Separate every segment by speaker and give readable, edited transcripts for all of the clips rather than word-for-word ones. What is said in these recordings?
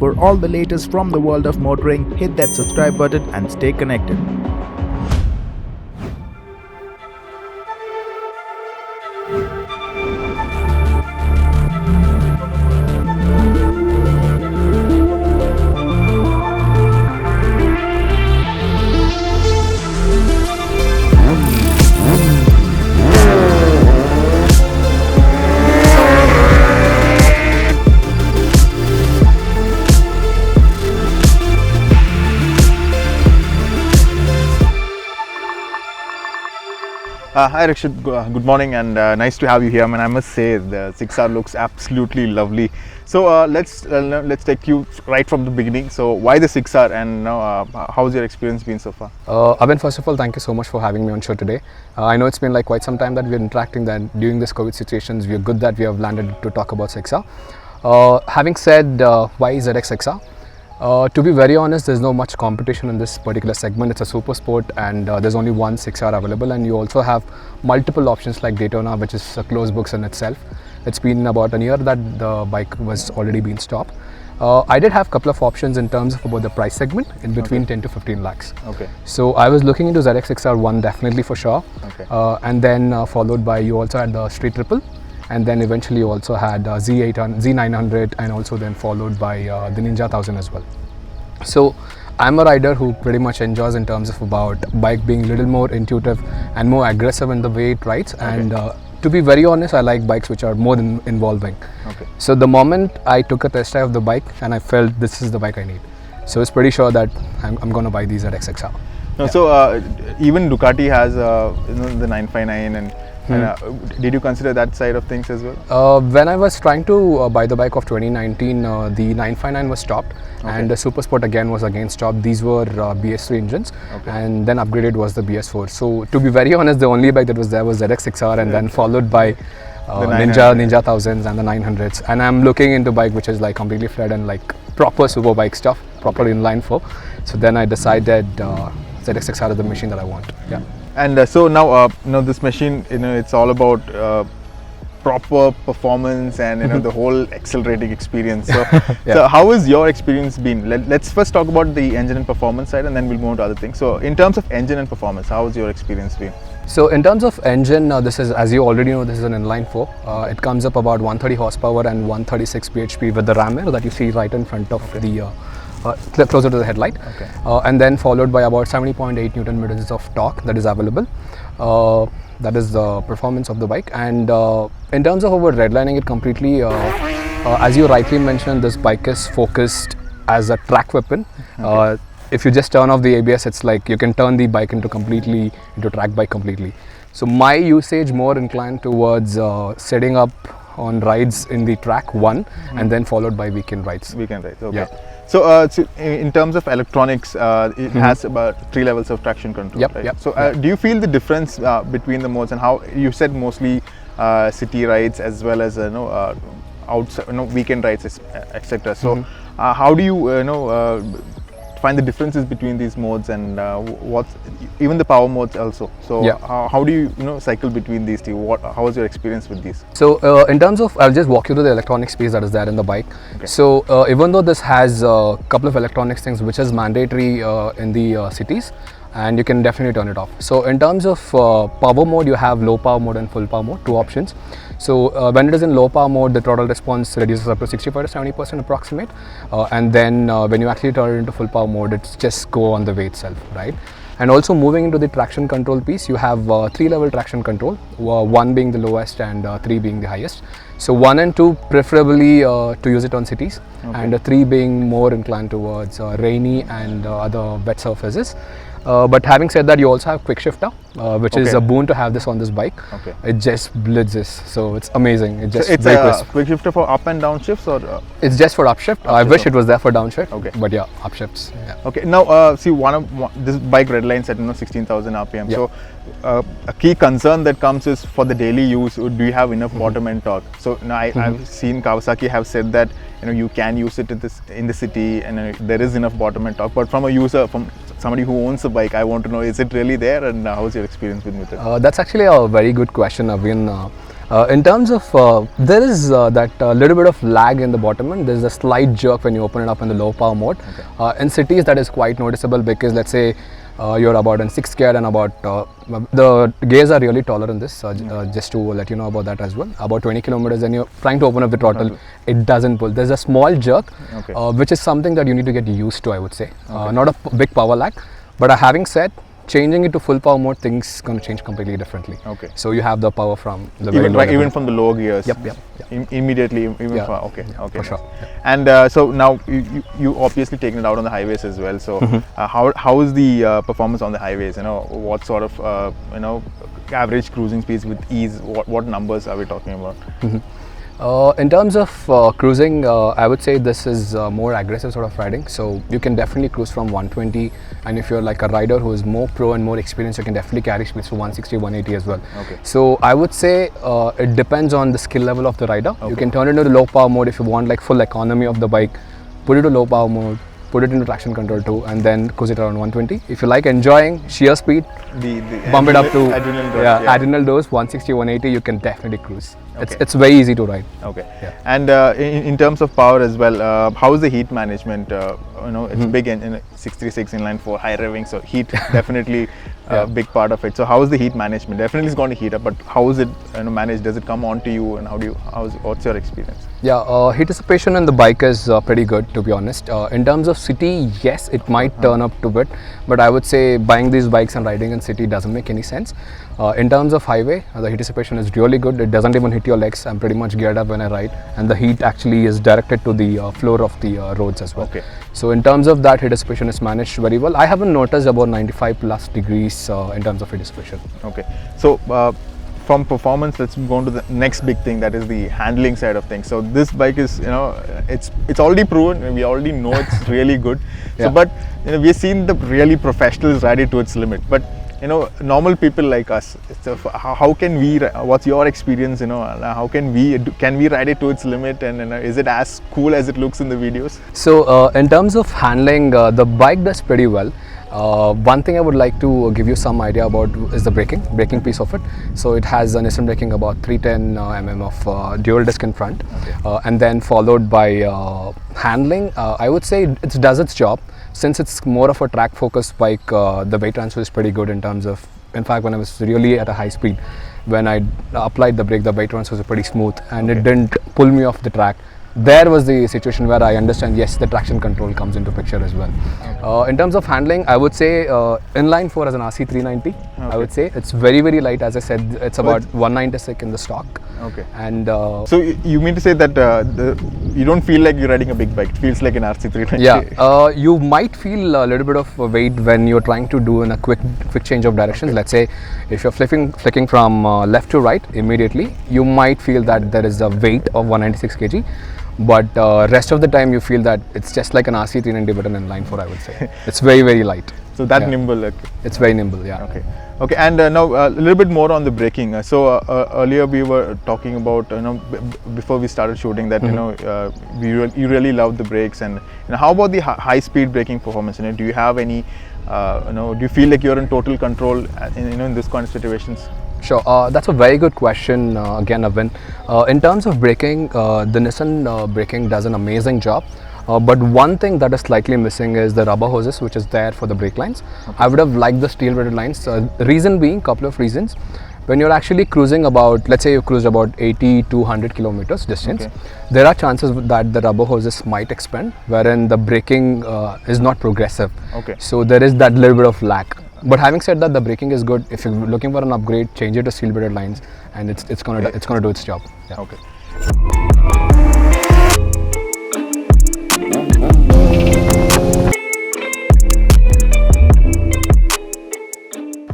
Speaker 1: For all the latest from the world of motoring, hit that subscribe button and stay connected.
Speaker 2: Hi Rakshith, good morning and nice to have you here. I must say the Zxxr looks absolutely lovely. So let's take you right from the beginning. So why the Zxxr and how's your experience been so far?
Speaker 3: Abhin, first of all, thank you so much for having me on show today. I know it's been like quite some time that we're interacting. That during this COVID situations, we're good that we have landed to talk about Zxxr. Having said why ZX-6R? To be very honest, there's no much competition in this particular segment. It's a super sport and there's only one 6R available, and you also have multiple options like Daytona, which is a closed book in itself. It's been about a year that the bike was already been stopped. I did have a couple of options in terms of about the price segment in between 10 to 15 lakhs.
Speaker 2: Okay.
Speaker 3: So I was looking into ZX-6R one definitely for sure.
Speaker 2: Okay.
Speaker 3: And then followed by, you also had the Street Triple. And then eventually you also had Z900 and also then followed by the Ninja 1000 as well. So I'm a rider who pretty much enjoys in terms of about bike being a little more intuitive and more aggressive in the way it rides. Okay. And to be very honest, I like bikes which are more involving. Okay. So the moment I took a test drive of the bike and I felt this is the bike I need. So it's pretty sure that I'm going to buy these at ZX-6R.
Speaker 2: No, yeah. So even Ducati has the 959 and did you consider that side of things as well?
Speaker 3: When I was trying to buy the bike of 2019, the 959 was stopped. Okay. And the Super Sport again was again stopped. These were BS3 engines. Okay. And then upgraded was the BS4. So to be very honest, the only bike that was there was ZX-6R and then followed by Ninja 1000s and the 900s. And I'm looking into bike which is like completely flat and like proper super bike stuff, proper inline 4. So then I decided ZX-6R is the machine that I want. Yeah.
Speaker 2: And so now, this machine, it's all about proper performance and the whole accelerating experience. So, yeah. So how has your experience been? Let's first talk about the engine and performance side, and then we'll move on to other things. So, in terms of engine and performance, how has your experience been?
Speaker 3: So, in terms of engine, this is, as you already know, this is an inline 4. It comes up about 130 horsepower and 136 bhp with the ram air that you see right in front of the. Closer to the headlight. Okay. And then followed by about 70.8 Newton meters of torque that is available. That is the performance of the bike. And in terms of our redlining it completely, as you rightly mentioned, this bike is focused as a track weapon. Okay. If you just turn off the ABS, it's like you can turn the bike into track bike completely. So my usage more inclined towards setting up on rides in the track one, and then followed by weekend rides.
Speaker 2: Weekend rides, okay. Yeah. So, in terms of electronics, it has about 3 levels of traction control.
Speaker 3: Yep,
Speaker 2: right?
Speaker 3: Yep.
Speaker 2: So, do you feel the difference between the modes and how you said mostly city rides as well as outside, weekend rides, etc. So, how do you find the differences between these modes and even the power modes also? So, yeah. How do you cycle between these two? How was your experience with these?
Speaker 3: So, in terms of, I'll just walk you through the electronic space that is there in the bike. Okay. So, even though this has a couple of electronics things which is mandatory in the cities, and you can definitely turn it off. So, in terms of power mode, you have low power mode and full power mode, 2 options. So, when it is in low power mode, the throttle response reduces up to 65 to 70% approximate, and then when you actually turn it into full power mode, it's just go on the way itself, right? And also moving into the traction control piece, you have 3 level traction control, 1 being the lowest and 3 being the highest. So 1 and 2 preferably to use it on cities, okay. And 3 being more inclined towards rainy and other wet surfaces. But having said that, you also have quick shifter, which is a boon to have this on this bike. Okay. It just blitzes, so it's amazing. It just
Speaker 2: it's a quick shifter for up and down shifts, or
Speaker 3: it's just for upshift. I wish it was there for downshift. Okay. But yeah, upshifts. Yeah.
Speaker 2: Okay. Now, see, this bike redlines at 16,000 RPM. Yeah. So a key concern that comes is for the daily use. Do you have enough bottom end torque? So now I've seen Kawasaki have said that you can use it in the city and there is enough bottom end torque. But from a user, from somebody who owns a bike, I want to know, is it really there, and how's your experience with it?
Speaker 3: That's actually a very good question, Avin. In terms of, there is that little bit of lag in the bottom end. There's a slight jerk when you open it up in the low power mode. In cities, that is quite noticeable because let's say you're about in 6th gear and about, the gears are really taller in this, just to let you know about that as well. About 20 kilometers and you're trying to open up the throttle, it doesn't pull. There's a small jerk, which is something that you need to get used to, I would say. Not a big power lag, but having said, changing it to full power mode, things going to change completely differently. So you have the power from the
Speaker 2: even from the low gears. Immediately, even
Speaker 3: for sure.
Speaker 2: And so now you obviously taken it out on the highways as well. So how is the performance on the highways? You know, what sort of average cruising speeds with ease? What numbers are we talking about?
Speaker 3: In terms of cruising, I would say this is more aggressive sort of riding. So you can definitely cruise from 120, and if you're like a rider who is more pro and more experienced, you can definitely carry speeds to 160, 180 as well. So I would say it depends on the skill level of the rider. You can turn it into low power mode if you want like full economy of the bike. Put it to low power mode, put it into traction control too, and then cruise it around 120. If you like enjoying sheer speed, bump it up to adrenal dose 160, 180. You can definitely cruise. It's very easy to ride.
Speaker 2: And in terms of power as well, how is the heat management? It's big in 636 inline 4 high revving, so heat definitely a big part of it. So how is the heat management? Definitely it's going to heat up, but how is it managed? Does it come onto you, and what's your experience?
Speaker 3: Heat dissipation in the bike is pretty good, to be honest. In terms of city, yes, it might turn up to bit, but I would say buying these bikes and riding in city doesn't make any sense. In terms of highway, the heat dissipation is really good. It doesn't even hit your legs. I'm pretty much geared up when I ride, and the heat actually is directed to the floor of the roads as well. So in terms of that, heat dissipation is managed very well. I haven't noticed about 95 plus degrees in terms of heat dissipation.
Speaker 2: So from performance, let's go on to the next big thing, that is the handling side of things. So this bike is, it's already proven. We already know it's really good. So, but we've seen the really professionals ride it to its limit. But normal people like us, so how can we? What's your experience? How can we ride it to its limit? And is it as cool as it looks in the videos?
Speaker 3: So in terms of handling, the bike does pretty well. One thing I would like to give you some idea about is the braking piece of it. So it has an instant braking about 310 mm of dual disc in front, and then followed by handling. I would say it does its job. Since it's more of a track focused bike, the weight transfer is pretty good in terms of, in fact, when I was really at a high speed, when I applied the brake, the weight transfer was pretty smooth, and it didn't pull me off the track. There was the situation where I understand, yes, the traction control comes into picture as well. In terms of handling, I would say inline 4 as an RC 390, I would say it's very, very light. As I said, it's about 196 in the stock. And
Speaker 2: so you mean to say that you don't feel like you're riding a big bike? It feels like an RC 390.
Speaker 3: You might feel a little bit of weight when you're trying to do in a quick change of directions. Let's say if you're flicking from left to right immediately, you might feel that there is a weight of 196 kg. But rest of the time you feel that it's just like an RC 390 but an inline 4, I would say. It's very, very light.
Speaker 2: So that nimble.
Speaker 3: It's very nimble,
Speaker 2: Okay, and now a little bit more on the braking. So earlier we were talking about, before we started shooting that, you really love the brakes, and how about the high speed braking performance? Do you have any, do you feel like you're in total control in this kind of situations?
Speaker 3: Sure, that's a very good question again, Avin. In terms of braking, the Nissan braking does an amazing job. But one thing that is slightly missing is the rubber hoses, which is there for the brake lines. I would have liked the steel braided lines. Reason being, couple of reasons. When you're actually cruising about, let's say you cruise about 80 to 100 kilometers distance, there are chances that the rubber hoses might expand, wherein the braking is not progressive. So there is that little bit of lag. But having said that, the braking is good. If you're looking for an upgrade, change it to steel braided lines, and it's gonna do its job.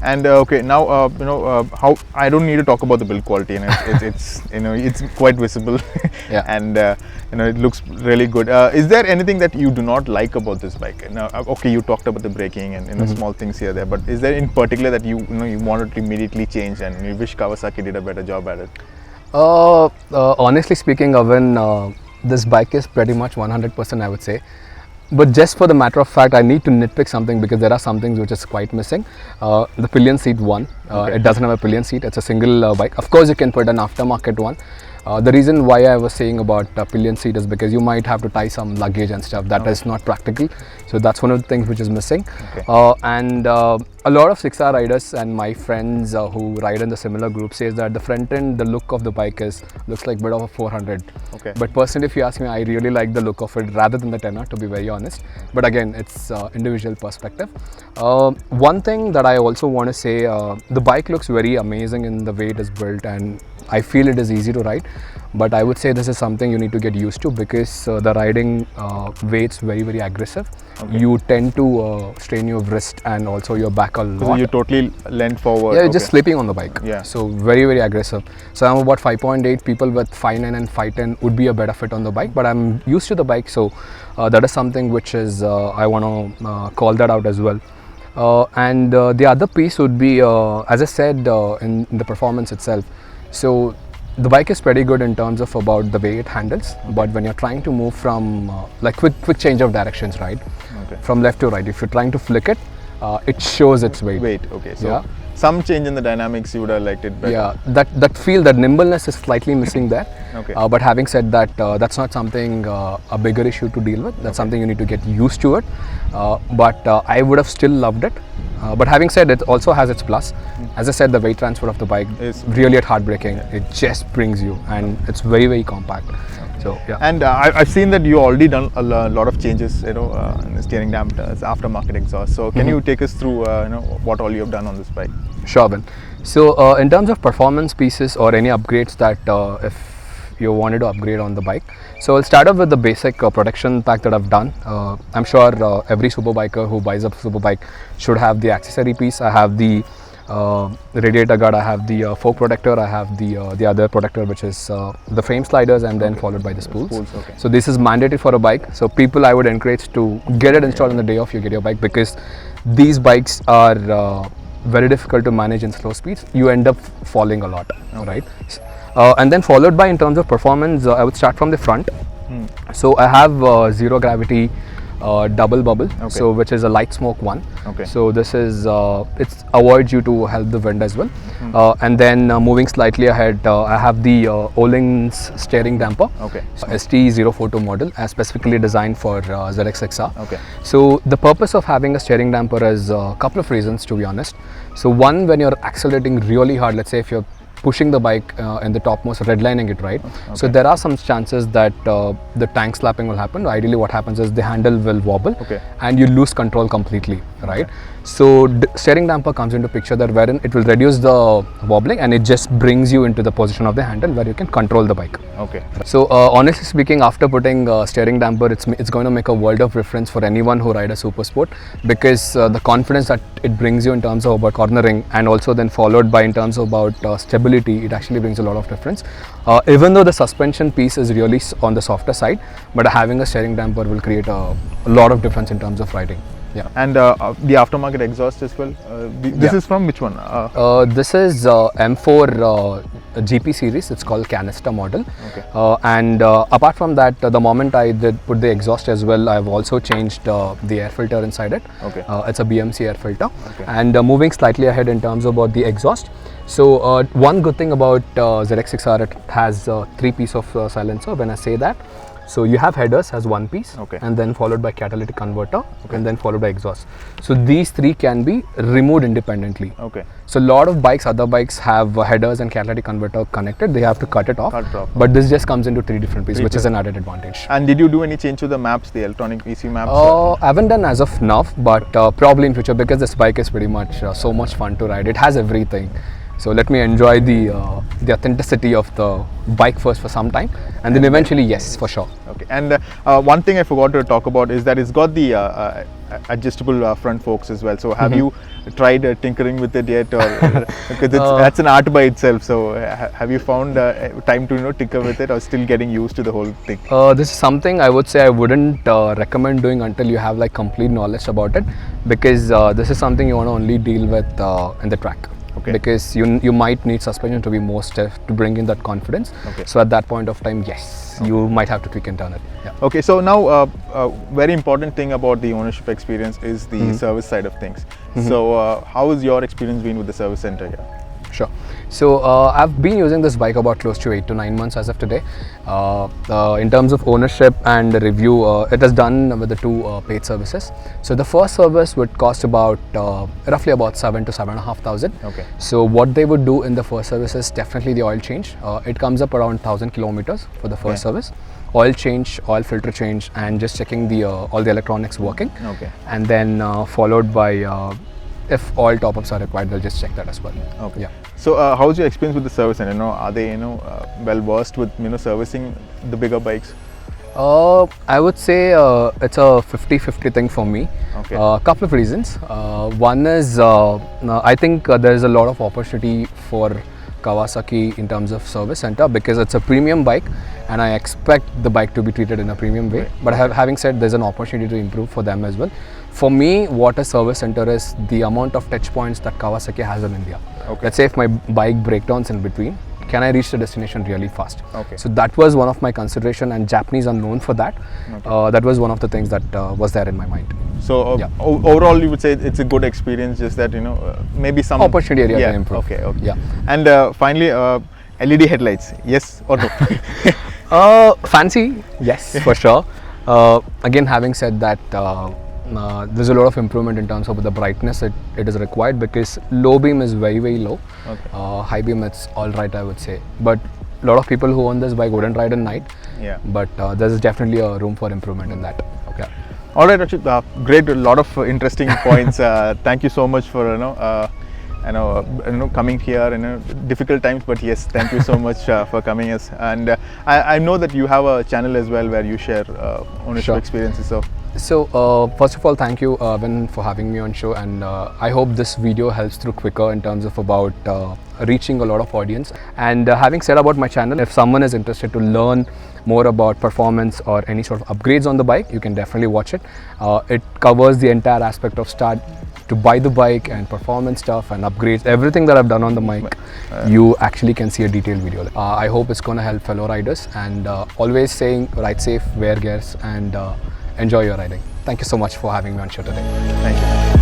Speaker 2: And now how I don't need to talk about the build quality, and it's quite visible, and it looks really good. Is there anything that you do not like about this bike? Now, you talked about the braking and small things here there, but is there in particular that you wanted to immediately change and you wish Kawasaki did a better job at it?
Speaker 3: Honestly speaking, Avin, this bike is pretty much 100%, I would say. But just for the matter of fact, I need to nitpick something because there are some things which is quite missing. The pillion seat one, it doesn't have a pillion seat. It's a single bike. Of course, you can put an aftermarket one. The reason why I was saying about pillion seat is because you might have to tie some luggage and stuff. That is not practical. So that's one of the things which is missing. And a lot of Zxxr riders and my friends who ride in the similar group says that the front end, the look of the bike looks like a bit of a 400. But personally, if you ask me, I really like the look of it rather than the 10er, to be very honest. But again, it's individual perspective. One thing that I also want to say, the bike looks very amazing in the way it is built, and I feel it is easy to ride, but I would say this is something you need to get used to because the riding way it's very aggressive. You tend to strain your wrist and also your back a lot.
Speaker 2: So you totally leant forward.
Speaker 3: Yeah, you're just sleeping on the bike.
Speaker 2: Yeah.
Speaker 3: So very aggressive. So I'm about 5.8. People with 5'9" and 5'10" would be a better fit on the bike, but I'm used to the bike, so that is something which is I want to call that out as well. And the other piece would be, as I said, in the performance itself. So the bike is pretty good in terms of about the way it handles, but when you're trying to move from like quick change of directions, right? From left to right, if you're trying to flick it, it shows its weight.
Speaker 2: So some change in the dynamics, you would have liked it better.
Speaker 3: Yeah, that nimbleness is slightly missing there. But having said that, that's not something a bigger issue to deal with. That's something you need to get used to it. But I would have still loved it. But having said it, also has its plus. As I said, the weight transfer of the bike is really heartbreaking. It just brings you, and it's very compact. So yeah.
Speaker 2: And I've seen that you already done a lot of changes, in the steering dampers, aftermarket exhaust. So can you take us through, what all you have done on this bike?
Speaker 3: Sure, Ben. So in terms of performance pieces or any upgrades that if you wanted to upgrade on the bike, so I'll start off with the basic protection pack that I've done. I'm sure every super biker who buys a super bike should have the accessory piece. I have the radiator guard, I have the fork protector, I have the other protector, which is the frame sliders, and then followed by the spools. So this is mandatory for a bike. So people, I would encourage to get it installed on the day of you get your bike, because these bikes are very difficult to manage in slow speeds. You end up falling a lot, right? And then followed by, in terms of performance, I would start from the front. So I have zero gravity double bubble, so which is a light smoke one. So this is it avoids you to help the wind as well. And then moving slightly ahead, I have the Ohling's steering damper, ST042 model, specifically designed for ZX-6R. So the purpose of having a steering damper is a couple of reasons, to be honest. So one, when you're accelerating really hard, let's say if you're pushing the bike in the topmost, redlining it, right? So there are some chances that the tank slapping will happen. Ideally what happens is the handle will wobble and you lose control completely, right? So steering damper comes into picture there, wherein it will reduce the wobbling and it just brings you into the position of the handle where you can control the bike. So honestly speaking, after putting steering damper, it's going to make a world of difference for anyone who rides a super sport, because the confidence that it brings you in terms of about cornering, and also then followed by in terms of about stability, it actually brings a lot of difference. Even though the suspension piece is really on the softer side, but having a steering damper will create a lot of difference in terms of riding.
Speaker 2: And the aftermarket exhaust as well. This is from which one?
Speaker 3: This is M4 GP series. It's called canister model. And apart from that, the moment I did put the exhaust as well, I've also changed the air filter inside it. It's a BMC air filter. And moving slightly ahead in terms about the exhaust. So one good thing about ZX-6R, it has 3 pieces of silencer. When I say that, so you have headers as one piece, and then followed by catalytic converter, and then followed by exhaust. So these 3 can be removed independently. So a lot of bikes, other bikes have headers and catalytic converter connected. They have to cut it off. But this just comes into 3 different pieces, which is an added advantage.
Speaker 2: And did you do any change to the maps, the electronic EC maps?
Speaker 3: I haven't done as of now, but probably in future, because this bike is pretty much so much fun to ride. It has everything. So let me enjoy the authenticity of the bike first for some time, and then eventually, yes, for sure.
Speaker 2: And one thing I forgot to talk about is that it's got the adjustable front forks as well. So have you tried tinkering with it yet, or because that's an art by itself? So have you found time to tinker with it, or still getting used to the whole thing?
Speaker 3: This is something I would say I wouldn't recommend doing until you have like complete knowledge about it, because this is something you want to only deal with in the track.
Speaker 2: Okay.
Speaker 3: because you might need suspension to be more stiff to bring in that confidence.
Speaker 2: Okay.
Speaker 3: So at that point of time, yes, you might have to tweak and turn it. Yeah.
Speaker 2: Okay, so now very important thing about the ownership experience is the service side of things. So how has your experience been with the service center here?
Speaker 3: Sure. So I've been using this bike about close to 8 to 9 months as of today. In terms of ownership and review, it is done with the two paid services. So the first service would cost about roughly about 7 to 7,500.
Speaker 2: Okay.
Speaker 3: So what they would do in the first service is definitely the oil change. It comes up around 1,000 kilometers for the first service. Oil change, oil filter change, and just checking the all the electronics working.
Speaker 2: Okay.
Speaker 3: And then followed by if oil top-ups are required, they'll just check that as well.
Speaker 2: Okay.
Speaker 3: Yeah.
Speaker 2: So how's your experience with the service center? Are they well versed with servicing the bigger bikes?
Speaker 3: I would say it's a 50-50 thing for me.
Speaker 2: Okay.
Speaker 3: Couple of reasons. One is I think there is a lot of opportunity for Kawasaki in terms of service center because it's a premium bike and I expect the bike to be treated in a premium way. But having said, there's an opportunity to improve for them as well. For me, what a service center is the amount of touch points that Kawasaki has in India.
Speaker 2: Okay.
Speaker 3: Let's say if my bike breakdowns in between, can I reach the destination really fast?
Speaker 2: Okay.
Speaker 3: So that was one of my consideration, and Japanese are known for that.
Speaker 2: Okay.
Speaker 3: That was one of the things that was there in my mind.
Speaker 2: So
Speaker 3: Yeah.
Speaker 2: Overall, you would say it's a good experience. Just that maybe some
Speaker 3: Opportunity area to improve.
Speaker 2: Okay. Okay.
Speaker 3: Yeah.
Speaker 2: And finally, LED headlights. Yes or no?
Speaker 3: Fancy, yes, for sure. Again, having said that, there's a lot of improvement in terms of the brightness it is required because low beam is very, very low.
Speaker 2: Okay.
Speaker 3: High beam, it's all right, I would say. But a lot of people who own this bike wouldn't ride at night.
Speaker 2: Yeah.
Speaker 3: But there's definitely a room for improvement in that. Okay.
Speaker 2: All right, Rakshith. Great, a lot of interesting points. Thank you so much for coming here in difficult times. But yes, thank you so much for coming us. And I know that you have a channel as well where you share ownership
Speaker 3: Sure.
Speaker 2: experiences.
Speaker 3: So first of all, thank you Vin for having me on show, and I hope this video helps through quicker in terms of about reaching a lot of audience. And having said about my channel, if someone is interested to learn more about performance or any sort of upgrades on the bike, you can definitely watch it. It covers the entire aspect of start to buy the bike and performance stuff and upgrades, everything that I've done on the bike. You actually can see a detailed video. I hope it's going to help fellow riders, and always saying ride safe, wear gears, and enjoy your riding. Thank you so much for having me on show today.
Speaker 2: Thank you.